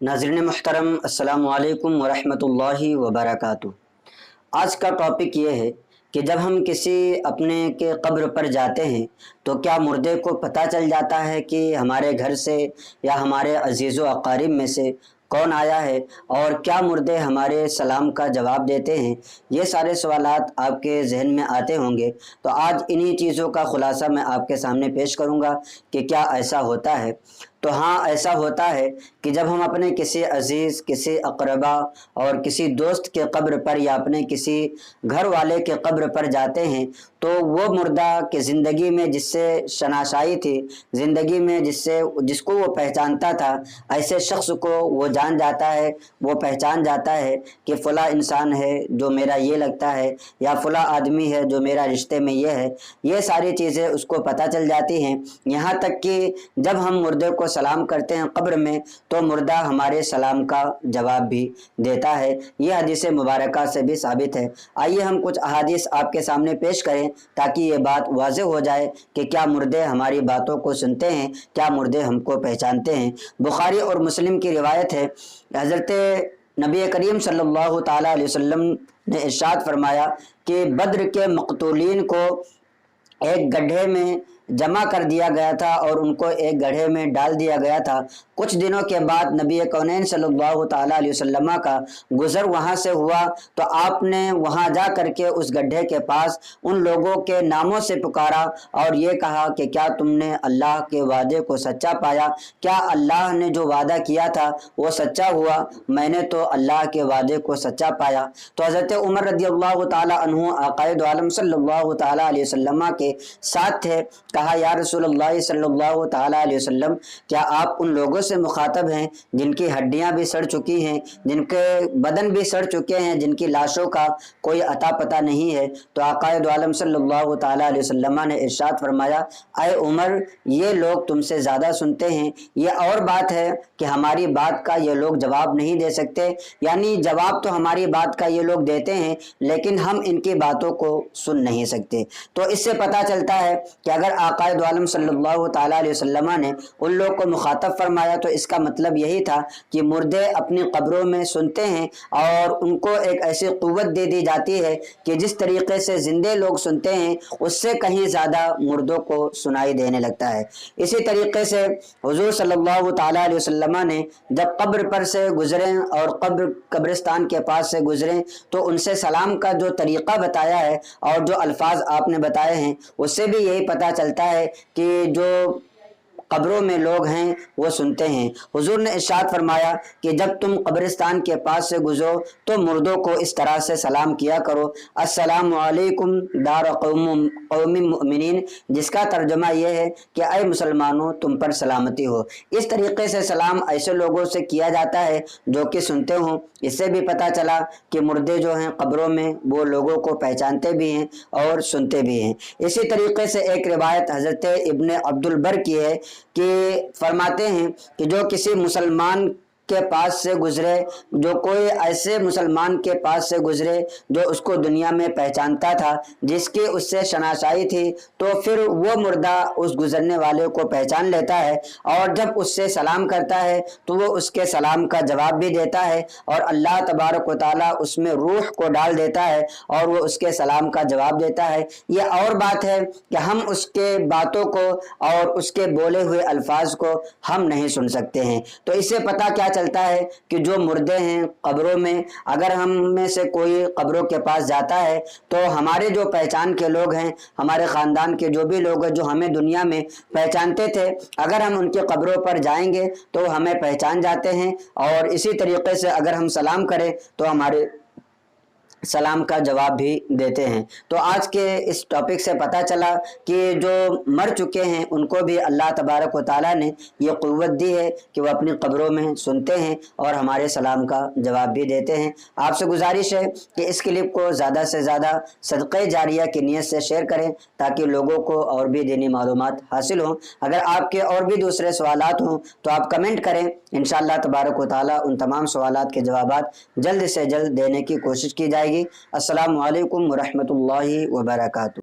नाज़रीन मुहतरम, अस्सलामु अलैकुम वरहमतुल्लाहि वबरकातुहू। आज का टॉपिक ये है कि जब हम किसी अपने के कब्र पर जाते हैं तो क्या मुर्दे को पता चल जाता है कि हमारे घर से या हमारे अजीज़ व अकारिब में से कौन आया है, और क्या मुर्दे हमारे सलाम का जवाब देते हैं। ये सारे सवालात आपके जहन में आते होंगे। तो आज इन्हीं चीज़ों का खुलासा मैं आपके सामने पेश करूँगा कि क्या ऐसा होता है। तो हाँ, ऐसा होता है कि जब हम अपने किसी अजीज़, किसी अक़रबा और किसी दोस्त के कब्र पर या अपने किसी घर वाले के कब्र पर जाते हैं तो वो मुर्दा की ज़िंदगी में जिससे शनाशाई थी, ज़िंदगी में जिसको वो पहचानता था, ऐसे शख्स को वो जान जाता है, वो पहचान जाता है कि फ़ला इंसान है जो मेरा ये लगता है, या फ़ला आदमी है जो मेरा रिश्ते में ये है। ये सारी चीज़ें उसको पता चल जाती हैं। यहाँ तक कि जब हम मुर्दे को सलाम करते हैं कब्र में तो मुर्दा हमारे सलाम का जवाब भी देता है। ये हदीस मुबारका से भी साबित है। आइए हम कुछ अहादीस आपके सामने पेश करें ताकि ये बात वाज़ेह हो जाए कि क्या मुर्दे हमारी बातों को सुनते हैं, क्या मुर्दे हमको पहचानते हैं। बुखारी और मुस्लिम की रिवायत है, हज़रत नबी करीम सल्लल्लाहु ताला अलैहि वसल्लम ने इरशाद फरमाया कि बद्र के मक़तूलीन को एक गड्ढे में जमा कर दिया गया था और उनको एक गड्ढे में डाल दिया गया था। कुछ दिनों के बाद नबी कौनैन सल्लल्लाहु ताला अलैहि वसल्लम का गुज़र वहाँ से हुआ तो आपने वहाँ जा करके उस गड्ढे के पास उन लोगों के नामों से पुकारा और ये कहा कि क्या तुमने अल्लाह के वादे को सच्चा पाया, क्या अल्लाह ने जो वादा किया था वो सच्चा हुआ। मैंने तो अल्लाह के वादे को सच्चा पाया। तो हज़रत उमर रज़ियल्लाहु ताला अन्हु आक़ाए दो आलम सल्लल्लाहु ताला अलैहि वसल्लम के साथ थे। कहा, या रसूलुल्लाह सल्लल्लाहु ताला अलैहि वसल्लम, क्या आप उन लोगों से मुखातब हैं जिनकी हड्डियां भी सड़ चुकी हैं, जिनके बदन भी सड़ चुके हैं, जिनकी लाशों का कोई अता पता नहीं है। तो आक़ाए दो आलम सल्लल्लाहु ताला अलैहि वसल्लम ने इरशाद फरमाया, ऐ उमर, ये लोग तुमसे ज़्यादा सुनते हैं। ये और बात है कि हमारी बात का ये लोग जवाब नहीं दे सकते, यानी जवाब तो हमारी बात का ये लोग देते हैं लेकिन हम इनकी बातों को सुन नहीं सकते। तो इससे पता चलता है कि अगर आक़ाए दो आलम सल्लल्लाहु ताला अलैहि वसल्लम ने उन लोग को मुखातब फरमाया तो इसका मतलब यही था कि मुर्दे अपनी कब्रों में सुनते हैं और उनको एक ऐसी क़ुव्वत दे दी जाती है कि जिस तरीके से जिंदे लोग सुनते हैं उससे कहीं ज़्यादा मुर्दों को सुनाई देने लगता है। इसी तरीके से हुज़ूर सल्लल्लाहु ताला अलैहि वसल्लम ने जब कब्र पर से गुजरें और कब्रिस्तान के पास से गुजरें तो उनसे सलाम का जो तरीक़ा बताया है और जो अल्फाज आपने बताए हैं उससे भी यही पता चलता है कि जो कब्रों में लोग हैं वो सुनते हैं। हुजूर ने इरशाद फरमाया कि जब तुम कब्रिस्तान के पास से गुजरो तो मुर्दों को इस तरह से सलाम किया करो, अस्सलामु अलैकुम दार कौमी मुमिनीन, जिसका तर्जुमा ये है कि ऐ मुसलमानों, तुम पर सलामती हो। इस तरीके से सलाम ऐसे लोगों से किया जाता है जो कि सुनते हों। इससे भी पता चला कि मुर्दे जो हैं कब्रों में वो लोगों को पहचानते भी हैं और सुनते भी हैं। इसी तरीके से एक रिवायत हज़रत इब्ने अब्दुल बर की है कि फरमाते हैं कि जो किसी मुसलमान के पास से गुजरे, जो कोई ऐसे मुसलमान के पास से गुजरे जो उसको दुनिया में पहचानता था, जिसकी उससे शनाशाई थी, तो फिर वो मुर्दा उस गुजरने वाले को पहचान लेता है और जब उससे सलाम करता है तो वो उसके सलाम का जवाब भी देता है और अल्लाह तबारक व तआला उसमें रूह को डाल देता है और वो उसके सलाम का जवाब देता है। ये और बात है कि हम उसके बातों को और उसके बोले हुए अल्फाज को हम नहीं सुन सकते हैं। तो इससे पता क्या चलता है कि जो मुर्दे हैं कब्रों में, अगर हम में से कोई कब्रों के पास जाता है तो हमारे जो पहचान के लोग हैं, हमारे ख़ानदान के जो भी लोग हैं जो हमें दुनिया में पहचानते थे, अगर हम उनके कब्रों पर जाएंगे तो हमें पहचान जाते हैं। और इसी तरीके से अगर हम सलाम करें तो हमारे सलाम का जवाब भी देते हैं। तो आज के इस टॉपिक से पता चला कि जो मर चुके हैं उनको भी अल्लाह तबारक व तआला ने ये क़ुव्वत दी है कि वो अपनी कब्रों में सुनते हैं और हमारे सलाम का जवाब भी देते हैं। आपसे गुजारिश है कि इस क्लिप को ज़्यादा से ज़्यादा सदक़े जारिया की नीयत से शेयर करें ताकि लोगों को और भी दीनी मालूमात हासिल हों। अगर आपके और भी दूसरे सवालात हों तो आप कमेंट करें, इंशाअल्लाह तबारक व तआला उन तमाम सवालात के जवाबात जल्द से जल्द देने की कोशिश की जाएगी। अस्सलामु अलैकुम वरहमतुल्लाहि वबरकातुहू।